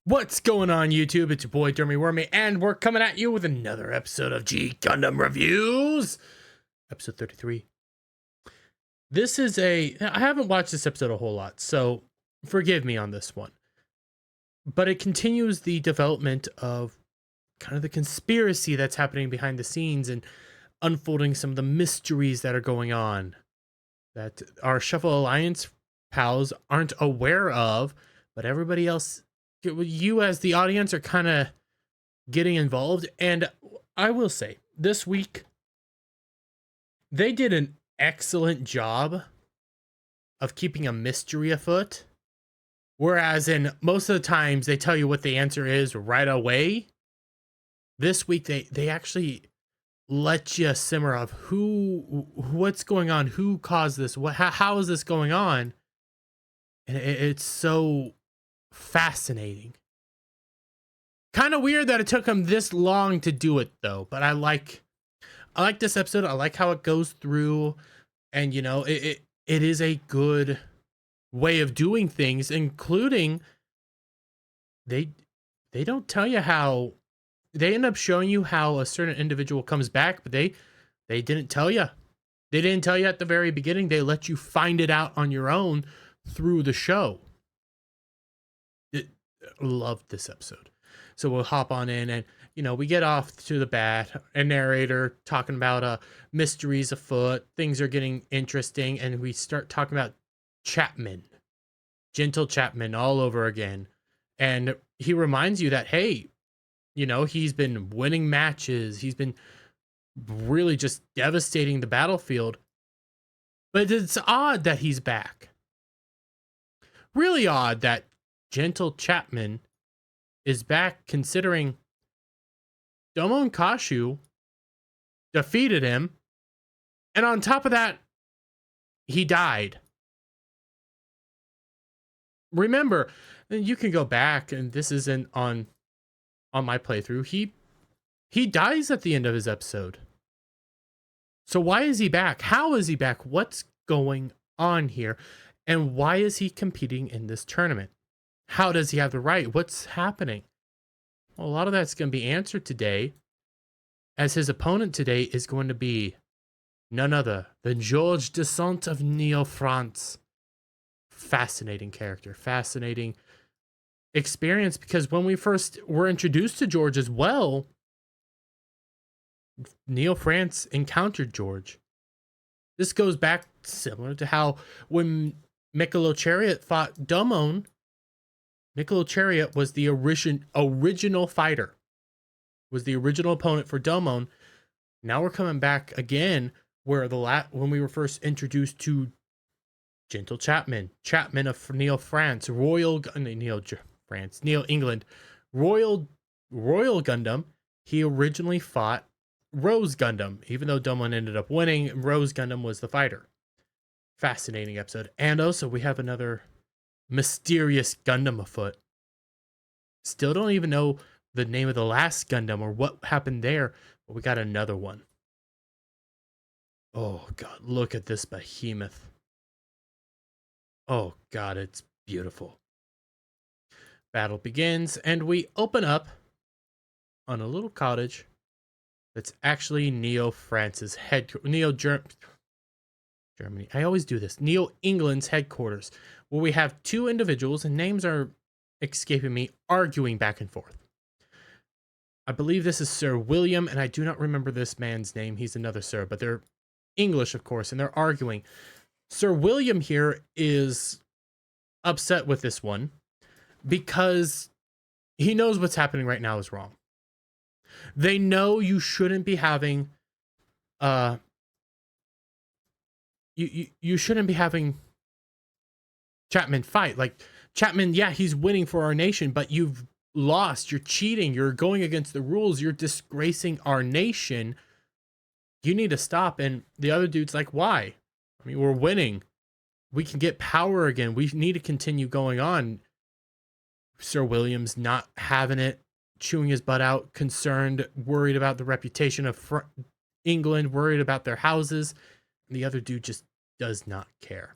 What's going on, YouTube? It's your boy Dermy Wormy, and we're coming at you with another episode of G Gundam Reviews, episode 33. I haven't watched this episode a whole lot, so forgive me on this one. But it continues the development of kind of the conspiracy that's happening behind the scenes and unfolding some of the mysteries that are going on that our Shuffle Alliance pals aren't aware of, but everybody else, you as the audience, are kind of getting involved. And I will say, this week, they did an excellent job of keeping a mystery afoot. Whereas in most of the times, they tell you what the answer is right away. This week, they actually let you simmer of what's going on, who caused this, how is this going on? And it's so fascinating. Kind of weird that it took them this long to do it, though. But I like this episode. I like how it goes through, and it is a good way of doing things, including they don't tell you how. They end up showing you how a certain individual comes back, but they didn't tell you. They didn't tell you at the very beginning. They let you find it out on your own through the show. Loved this episode. So we'll hop on in, and we get off to the bat, a narrator talking about mysteries afoot, things are getting interesting, and we start talking about Chapman, gentle Chapman, all over again. And he reminds you that, hey, he's been winning matches, he's been really just devastating the battlefield, but it's odd that he's back. Really odd that gentle Chapman is back, considering Domo and Kashu defeated him, and on top of that, he died. Remember, you can go back, and this isn't on my playthrough. He dies at the end of his episode. So why is he back? How is he back? What's going on here? And why is he competing in this tournament? How does he have the right? What's happening? Well, a lot of that's going to be answered today, as his opponent today is going to be none other than Georges Descent of Neo-France. Fascinating character, fascinating experience, because when we first were introduced to George as well, Neo-France encountered George. This goes back similar to how when Michael Chariot fought Domon, Michael Chariot was the original fighter, was the original opponent for Domon. Now we're coming back again, where when we were first introduced to gentle Chapman of Neo-France, Neo England, Royal Gundam. He originally fought Rose Gundam, even though Domon ended up winning. Rose Gundam was the fighter. Fascinating episode. And also we have another mysterious Gundam afoot. Still don't even know the name of the last Gundam or what happened there, but we got another one. Oh god, look at this behemoth. Oh god, it's beautiful. Battle begins, and we open up on a little cottage that's actually Neo-France's Germany. I always do this. Neo-England's headquarters, where we have two individuals, and names are escaping me, arguing back and forth. I believe this is Sir William, and I do not remember this man's name. He's another Sir, but they're English, of course, and they're arguing. Sir William here is upset with this one because he knows what's happening right now is wrong. They know you shouldn't be having you shouldn't be having Chapman fight. Like, Chapman, yeah, he's winning for our nation, but you've lost. You're cheating. You're going against the rules. You're disgracing our nation. You need to stop. And the other dude's like, why? I mean, we're winning. We can get power again. We need to continue going on. Sir William's not having it, chewing his butt out, concerned, worried about the reputation of England, worried about their houses. The other dude just does not care.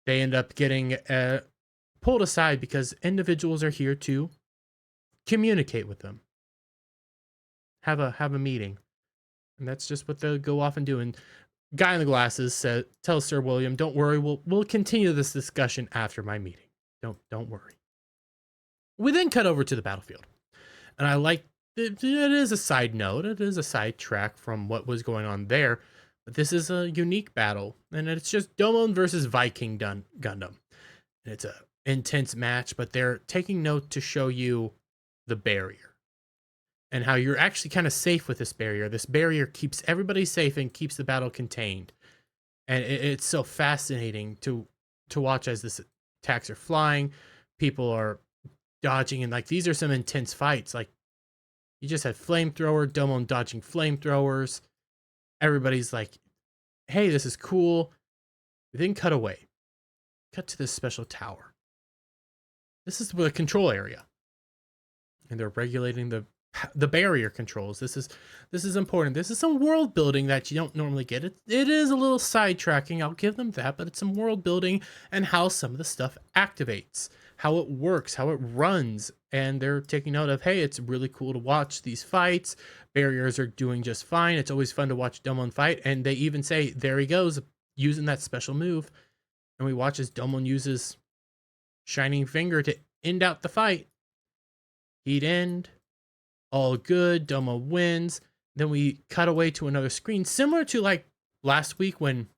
They end up getting pulled aside because individuals are here to communicate with them, have a meeting, and that's just what they'll go off and do. And guy in the glasses tells Sir William, "Don't worry, we'll continue this discussion after my meeting. Don't worry." We then cut over to the battlefield, and I like it is a side note. It is a side track from what was going on there, but this is a unique battle, and it's just Domon versus Viking Gundam. And it's a intense match, but they're taking note to show you the barrier and how you're actually kind of safe with this barrier. This barrier keeps everybody safe and keeps the battle contained. And it's so fascinating to watch as this attacks are flying, people are dodging, and like these are some intense fights. Like you just had flamethrower, Domon dodging flamethrowers. Everybody's like, "Hey, this is cool." We then cut away. Cut to this special tower. This is the control area, and they're regulating the barrier controls. This is important. This is some world building that you don't normally get. It is a little sidetracking, I'll give them that, but it's some world building and how some of the stuff activates, how it works, how it runs, and they're taking note of, hey, it's really cool to watch these fights. Barriers are doing just fine. It's always fun to watch Domon fight, and they even say, there he goes, using that special move. And we watch as Domon uses Shining Finger to end out the fight. Heat end. All good. Domon wins. Then we cut away to another screen, similar to like last week when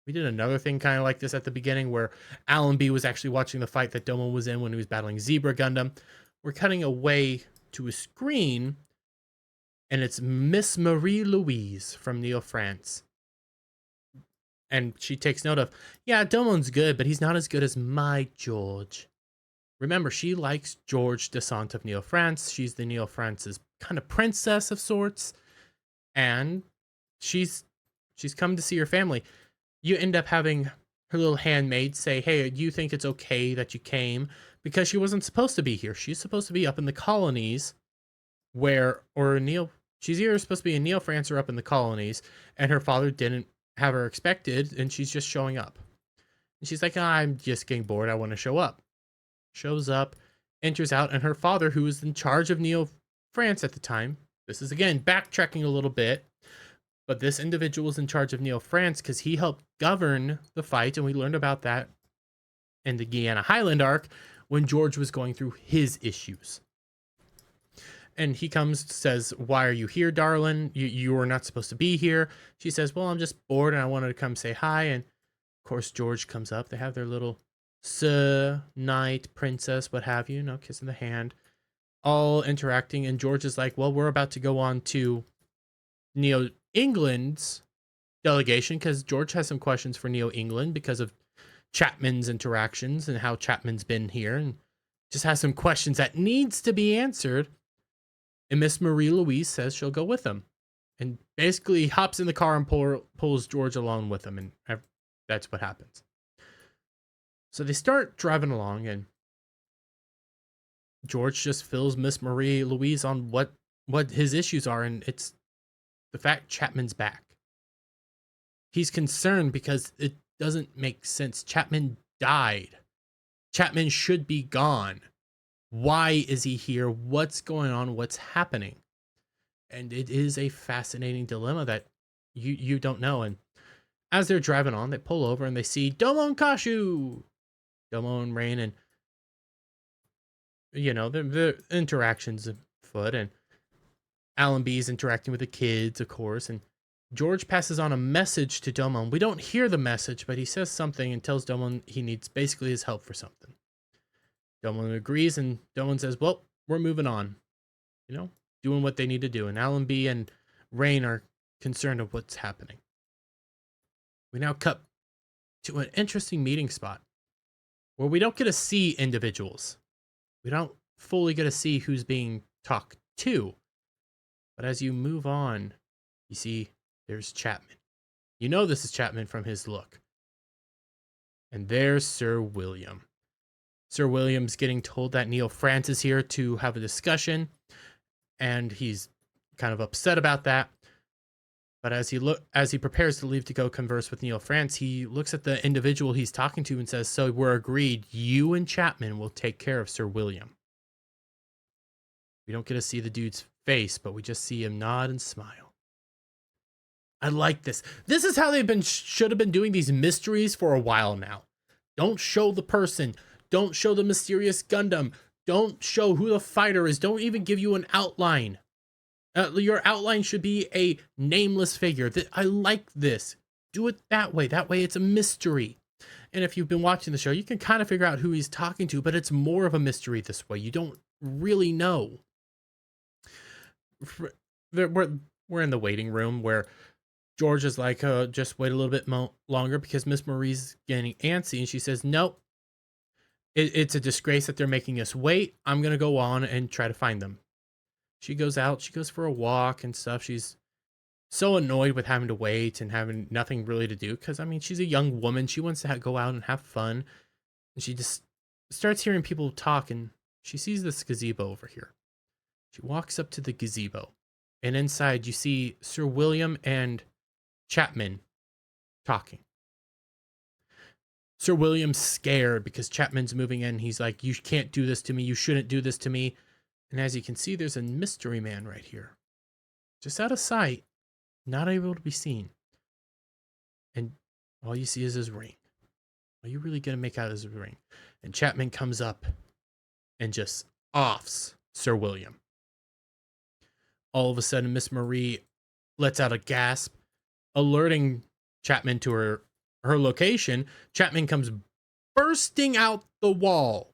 we did another thing kind of like this at the beginning where Alan B was actually watching the fight that Domon was in when he was battling Zebra Gundam. We're cutting away to a screen, and it's Miss Marie Louise from Neo France. And she takes note of, yeah, Domon's good, but he's not as good as my George. Remember, she likes George Descent of Neo France. She's the Neo France's kind of princess of sorts. And she's come to see her family. You end up having her little handmaid say, hey, do you think it's okay that you came? Because she wasn't supposed to be here. She's supposed to be up in the colonies she's either supposed to be in Neo France or up in the colonies. And her father didn't have her expected, and she's just showing up. And she's like, I'm just getting bored. I want to show up. Shows up, enters out, and her father, who was in charge of Neo France at the time, this is again backtracking a little bit, but this individual was in charge of Neo France because he helped govern the fight, and we learned about that in the Guyana Highland arc when George was going through his issues. And he comes, says, why are you here, darling? You were not supposed to be here. She says, well, I'm just bored and I wanted to come say hi. And of course, George comes up. They have their little sir, knight, princess, what have you, kissing the hand, all interacting. And George is like, well, we're about to go on to Neo England's delegation because George has some questions for Neo England because of Chapman's interactions and how Chapman's been here, and just has some questions that needs to be answered. And Miss Marie Louise says she'll go with him, and basically hops in the car and pulls George along with him, and that's what happens. So they start driving along, and George just fills Miss Marie Louise on what his issues are, and it's the fact Chapman's back. He's concerned because it doesn't make sense. Chapman died. Chapman should be gone. Why is he here? What's going on? What's happening? And it is a fascinating dilemma that you don't know. And as they're driving on, they pull over and they see Domon Kashu, Domon Rain, and the interactions afoot. And Alan B's interacting with the kids, of course. And George passes on a message to Domon. We don't hear the message, but he says something and tells Domon he needs basically his help for something. Domon agrees, and Domon says, well, we're moving on, doing what they need to do. And Alan B and Rain are concerned of what's happening. We now cut to an interesting meeting spot where we don't get to see individuals. We don't fully get to see who's being talked to. But as you move on, you see there's Chapman. You know this is Chapman from his look. And there's Sir William. Sir William's getting told that Neo France is here to have a discussion, and he's kind of upset about that. But as he prepares to leave to go converse with Neil France, he looks at the individual he's talking to and says, "So we're agreed. You and Chapman will take care of Sir William." We don't get to see the dude's face, but we just see him nod and smile. I like this. This is how they've been should have been doing these mysteries for a while now. Don't show the person. Don't show the mysterious Gundam. Don't show who the fighter is. Don't even give you an outline. Your outline should be a nameless figure. I like this. Do it that way. That way it's a mystery. And if you've been watching the show, you can kind of figure out who he's talking to, but it's more of a mystery this way. You don't really know. We're in the waiting room where George is like, just wait a little bit longer because Miss Marie's getting antsy. And she says, nope, it's a disgrace that they're making us wait. I'm going to go on and try to find them. She goes out. She goes for a walk and stuff. She's so annoyed with having to wait and having nothing really to do. Because, I mean, she's a young woman. She wants to go out and have fun. And she just starts hearing people talk. And she sees this gazebo over here. She walks up to the gazebo. And inside you see Sir William and Chapman talking. Sir William's scared because Chapman's moving in. He's like, you can't do this to me. You shouldn't do this to me. And as you can see, there's a mystery man right here. Just out of sight, not able to be seen. And all you see is his ring. Are you really going to make out his ring? And Chapman comes up and just offs Sir William. All of a sudden, Miss Marie lets out a gasp, alerting Chapman to her location. Chapman comes bursting out the wall.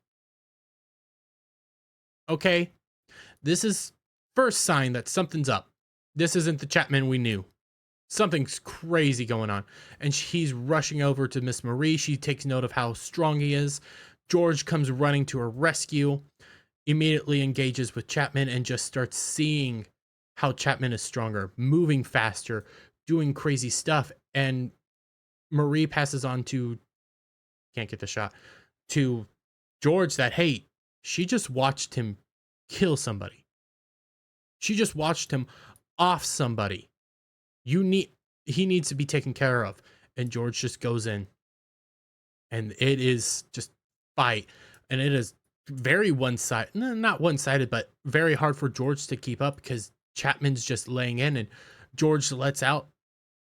Okay, this is first sign that something's up. This isn't the Chapman we knew. Something's crazy going on. And he's rushing over to Miss Marie. She takes note of how strong he is. George comes running to her rescue, immediately engages with Chapman and just starts seeing how Chapman is stronger, moving faster, doing crazy stuff. And Marie passes on to, can't get the shot, to George that, hey, she just watched him kill somebody. She just watched him off somebody. He needs to be taken care of. And George just goes in. And it is just fight. And it is very one-sided, not one-sided, but very hard for George to keep up because Chapman's just laying in and George lets out,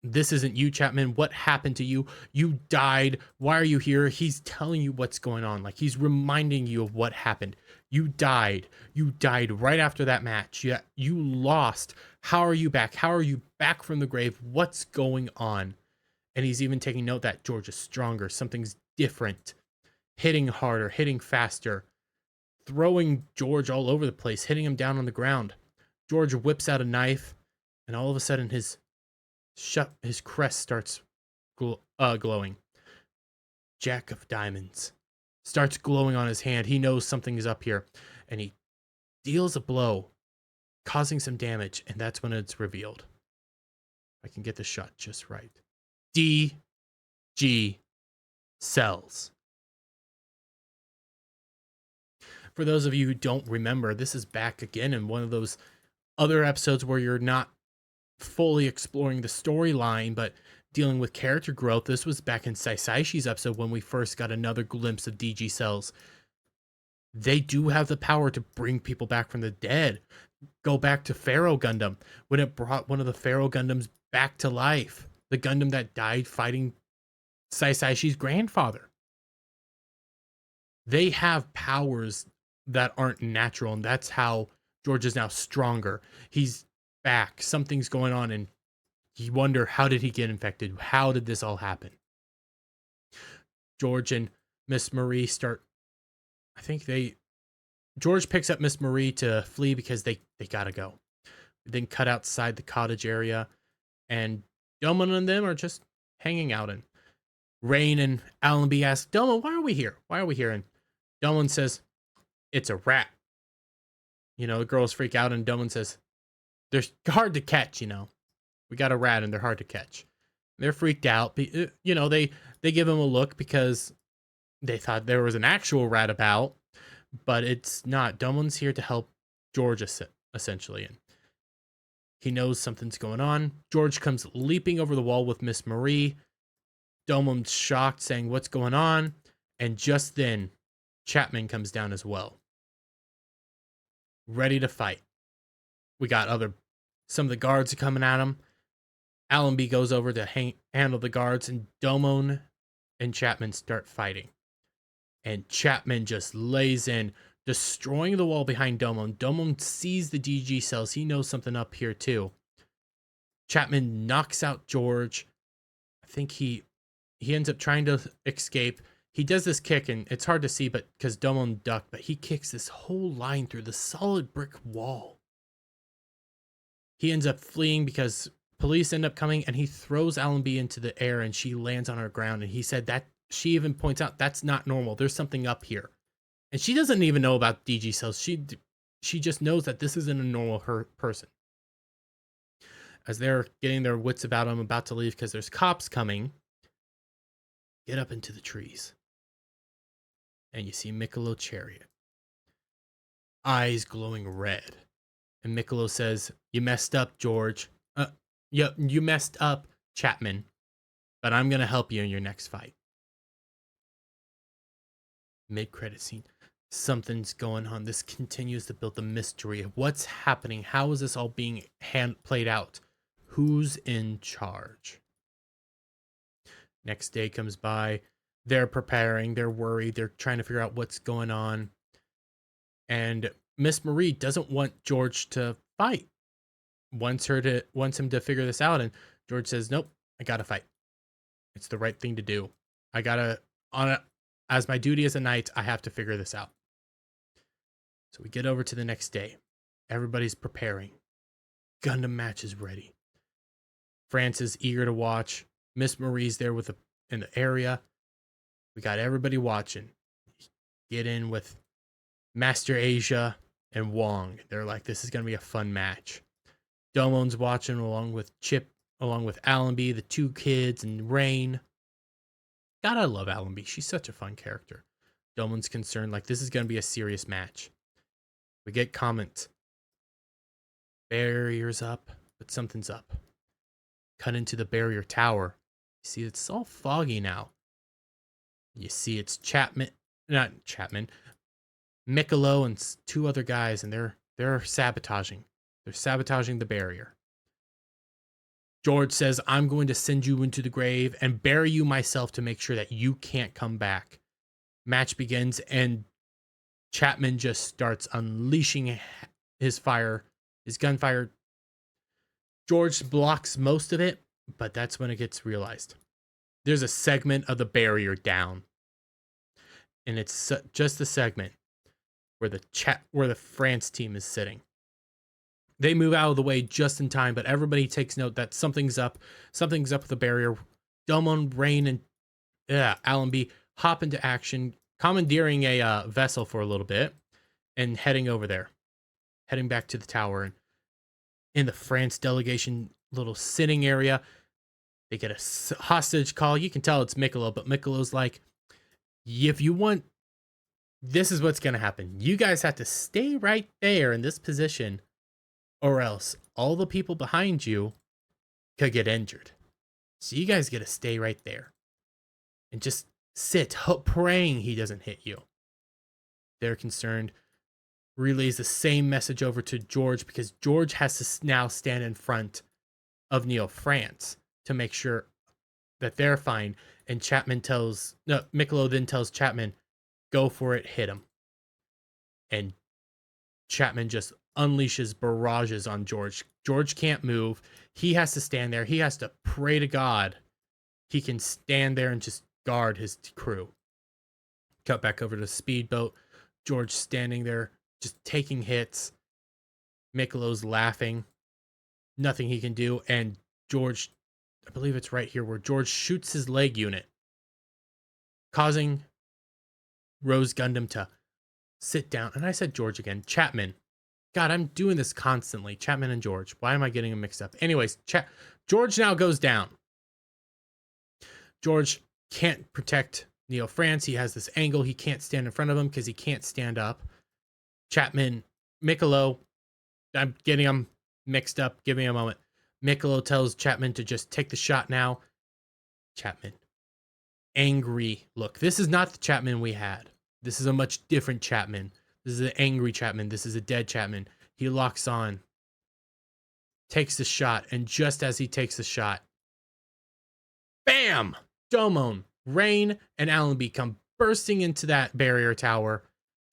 this isn't you, Chapman. What happened to you? You died. Why are you here? He's telling you what's going on. Like he's reminding you of what happened. You died. You died right after that match. You lost. How are you back? How are you back from the grave? What's going on? And he's even taking note that George is stronger. Something's different. Hitting harder, hitting faster, throwing George all over the place, hitting him down on the ground. George whips out a knife, and all of a sudden his crest starts glowing. Jack of Diamonds starts glowing on his hand. He knows something is up here, and he deals a blow, causing some damage, and that's when it's revealed. I can get the shot just right. DG cells. For those of you who don't remember, this is back again in one of those other episodes where you're not fully exploring the storyline, but dealing with character growth. This was back in Saisaishi's episode when we first got another glimpse of DG cells. They do have the power to bring people back from the dead. Go back to Pharaoh Gundam, when it brought one of the Pharaoh Gundams back to life. The Gundam that died fighting Saisaishi's grandfather. They have powers that aren't natural, and that's how George is now stronger. He's back. Something's going on, and you wonder, how did he get infected? How did this all happen? George and Miss Marie start, George picks up Miss Marie to flee because they gotta go. Then cut outside the cottage area, and Delman and them are just hanging out. And Rain and Allenby ask, Delman, why are we here? Why are we here? And Delman says, it's a rat. The girls freak out, and Delman says, they're hard to catch, We got a rat, and they're hard to catch. They're freaked out. They give him a look because they thought there was an actual rat about, but it's not. Delman's here to help George, essentially. And He knows something's going on. George comes leaping over the wall with Miss Marie. Domon's shocked, saying, "What's going on?" And just then, Chapman comes down as well, ready to fight. We got some of the guards are coming at him. Allenby goes over to handle the guards, and Domon and Chapman start fighting. And Chapman just lays in, destroying the wall behind Domon. Domon sees the DG cells. He knows something up here too. Chapman knocks out George. I think he ends up trying to escape. He does this kick, and it's hard to see, but because Domon ducked, but he kicks this whole line through the solid brick wall. He ends up fleeing because police end up coming, and he throws Allenby into the air, and she lands on her ground. And he said that she even points out that's not normal. There's something up here, and she doesn't even know about DG cells. She just knows that this isn't a normal person. As they're getting their wits about them, about to leave because there's cops coming, get up into the trees, and you see Michelob Chariot, eyes glowing red. And Michelob says, "You messed up, George. You messed up, Chapman. But I'm going to help you in your next fight." Mid-credit scene. Something's going on. This continues to build the mystery of what's happening. How is this all being played out? Who's in charge? Next day comes by. They're preparing. They're worried. They're trying to figure out what's going on. And Miss Marie doesn't want George to fight. Wants him to figure this out. And George says, "Nope, I gotta fight. It's the right thing to do. As my duty as a knight, I have to figure this out." So we get over to the next day. Everybody's preparing. Gundam match is ready. France is eager to watch. Miss Marie's there in the area. We got everybody watching. Get in with Master Asia and Wong. They're like, this is going to be a fun match. Domon's watching along with Chip, along with Allenby, the two kids, and Rain. God, I love Allenby. She's such a fun character. Domon's concerned, like, this is going to be a serious match. We get comments. Barrier's up, but something's up. Cut into the barrier tower. You see, it's all foggy now. You see, it's not Chapman, Michelob and two other guys, and they're sabotaging. They're sabotaging the barrier. George says, "I'm going to send you into the grave and bury you myself to make sure that you can't come back." Match begins, and Chapman just starts unleashing his gunfire. George blocks most of it, but that's when it gets realized. There's a segment of the barrier down, and it's just the segment where the France team is sitting. They move out of the way just in time, but everybody takes note that something's up. Something's up with the barrier. Domon, Rain, and Allenby hop into action, commandeering a vessel for a little bit, and heading over there, heading back to the tower. And in the France delegation little sitting area, they get a hostage call. You can tell it's Michelob, but Michelob's like, "If you want, this is what's going to happen. You guys have to stay right there in this position, or else all the people behind you could get injured. So you guys got to stay right there and just sit, praying he doesn't hit you." They're concerned. Relays the same message over to George because George has to now stand in front of Neo France to make sure that they're fine. And Michelob then tells Chapman, "Go for it, hit him." And Chapman just unleashes barrages on George. George can't move. He has to stand there. He has to pray to God he can stand there and just guard his crew. Cut back over to the speedboat. George standing there, just taking hits. Michelob's laughing. Nothing he can do. And George, I believe it's right here, where George shoots his leg unit, causing Rose Gundam to sit down. And I said George again. Chapman. God, I'm doing this constantly. Chapman and George. Why am I getting them mixed up? Anyways, George now goes down. George can't protect Neo France. He has this angle. He can't stand in front of him because he can't stand up. Chapman, Michelob, I'm getting him mixed up. Give me a moment. Miccolo tells Chapman to just take the shot now. Chapman, angry look. This is not the Chapman we had. This is a much different Chapman. This is an angry Chapman. This is a dead Chapman. He locks on, takes the shot, and just as he takes the shot, bam! Domon, Rain, and Allenby come bursting into that barrier tower,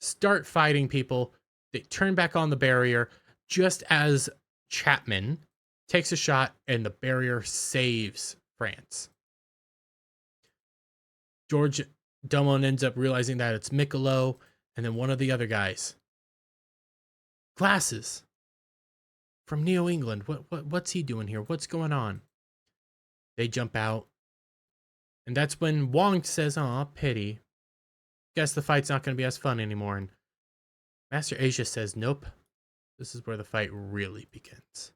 start fighting people. They turn back on the barrier just as Chapman takes a shot and the barrier saves France. George Domon ends up realizing that it's Miccolo and then one of the other guys. Glasses from Neo England. What's he doing here? What's going on? They jump out. And that's when Wong says, "Aw, pity. Guess the fight's not going to be as fun anymore." And Master Asia says, "Nope. This is where the fight really begins."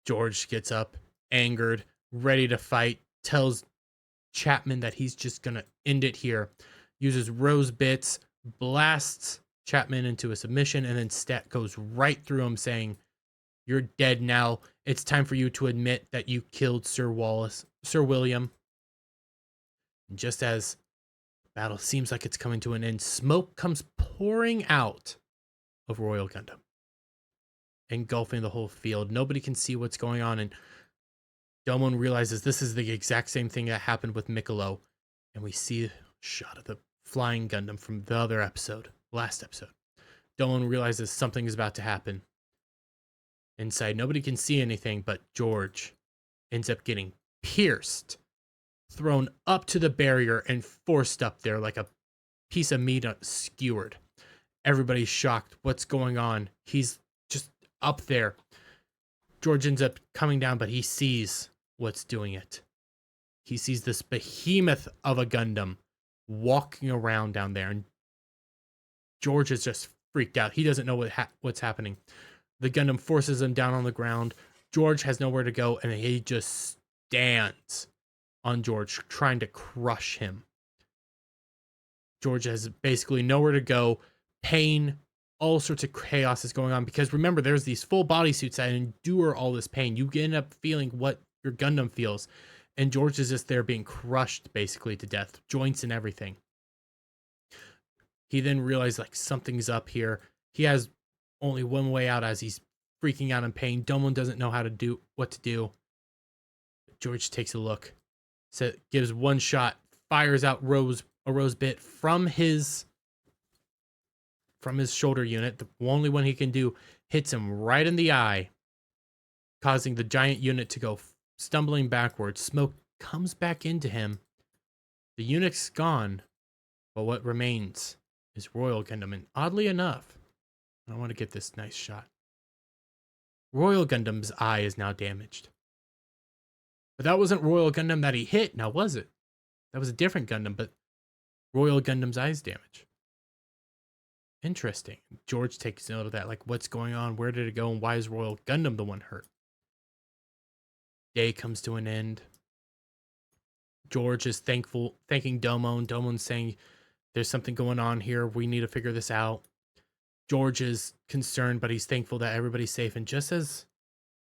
George gets up, angered, ready to fight, tells Chapman that he's just going to end it here. Uses rose bits, blasts Chapman into a submission, and then Stat goes right through him saying, "You're dead now. It's time for you to admit that you killed Sir William." And just as the battle seems like it's coming to an end, smoke comes pouring out of Royal Gundam, engulfing the whole field. Nobody can see what's going on, and Domon realizes this is the exact same thing that happened with Miccolo, and we see a shot of the flying Gundam from the other episode, last episode. Domon realizes something is about to happen. Inside, nobody can see anything, but George ends up getting pierced, thrown up to the barrier, and forced up there like a piece of meat skewered. Everybody's shocked. What's going on? He's just up there. George ends up coming down, but he sees what's doing it. He sees this behemoth of a Gundam walking around down there, and George is just freaked out. He doesn't know what's happening. The Gundam forces him down on the ground. George has nowhere to go, and he just stands on George, trying to crush him. George has basically nowhere to go. Pain, all sorts of chaos is going on, because remember, there's these full bodysuits that endure all this pain. You end up feeling what your Gundam feels, and George is just there being crushed basically to death, joints and everything. He then realized like something's up here. He has only one way out as he's freaking out in pain. Domon doesn't know what to do. George takes a look, gives one shot, fires out a rose bit from his shoulder unit. The only one he can do, hits him right in the eye, causing the giant unit to go stumbling backwards. Smoke comes back into him. The unit's gone, but what remains is Royal Gundam. And oddly enough, I want to get this nice shot. Royal Gundam's eye is now damaged. But that wasn't Royal Gundam that he hit, now was it? That was a different Gundam, but Royal Gundam's eye is damaged. Interesting. George takes note of that. Like, what's going on? Where did it go? And why is Royal Gundam the one hurt? Day comes to an end. George is thanking Domon. Domon's saying, "There's something going on here. We need to figure this out." George is concerned, but he's thankful that everybody's safe. And just as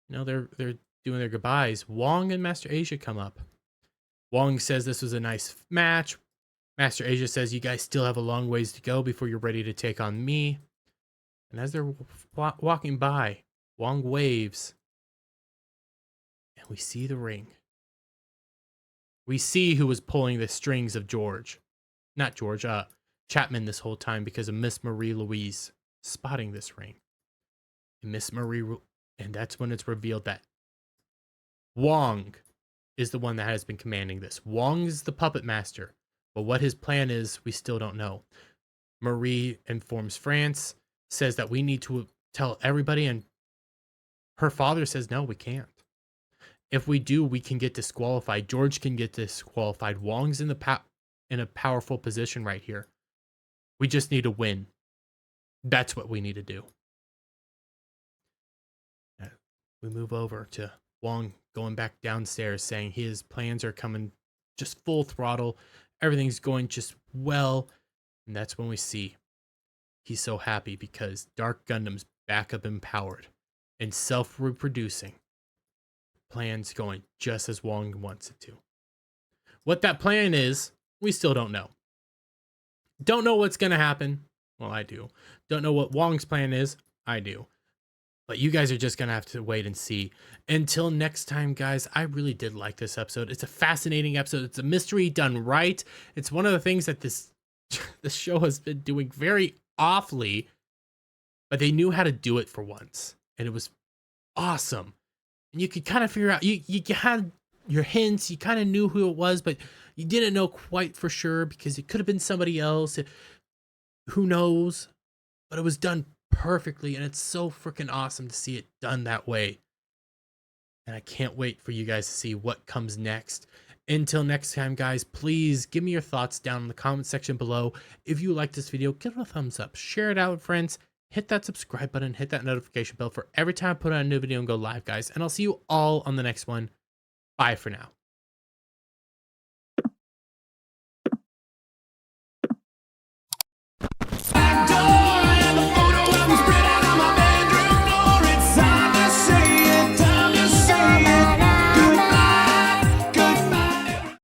they're doing their goodbyes, Wong and Master Asia come up. Wong says this was a nice match. Master Asia says, "You guys still have a long ways to go before you're ready to take on me." And as they're walking by, Wong waves, and we see the ring. We see who was pulling the strings of Chapman this whole time, because of Miss Marie Louise spotting this ring. And that's when it's revealed that Wong is the one that has been commanding this. Wong is the puppet master, but what his plan is, we still don't know. Marie informs France, says that we need to tell everybody, and her father says, no, we can't. If we do, we can get disqualified. George can get disqualified. Wong's in a powerful position right here. We just need to win. That's what we need to do. We move over to Wong going back downstairs, saying his plans are coming just full throttle. Everything's going just well. And that's when we see he's so happy because Dark Gundam's back up empowered. and self-reproducing. Plan's going just as Wong wants it to. What that plan is, we still don't know. Don't know what's going to happen. Well, I do. Don't know what Wong's plan is. I do. But you guys are just going to have to wait and see. Until next time, guys, I really did like this episode. It's a fascinating episode. It's a mystery done right. It's one of the things that this show has been doing very awfully, but they knew how to do it for once. And it was awesome. And you could kind of figure out, you had your hints, you kind of knew who it was, but you didn't know quite for sure because it could have been somebody else. Who knows? But it was done perfectly, and it's so freaking awesome to see it done that way. And I can't wait for you guys to see what comes next. Until next time, guys, please give me your thoughts down in the comment section below. If you like this video, give it a thumbs up, share it out with friends, hit that subscribe button, hit that notification bell for every time I put out a new video and go live, guys. And I'll see you all on the next one. Bye for now.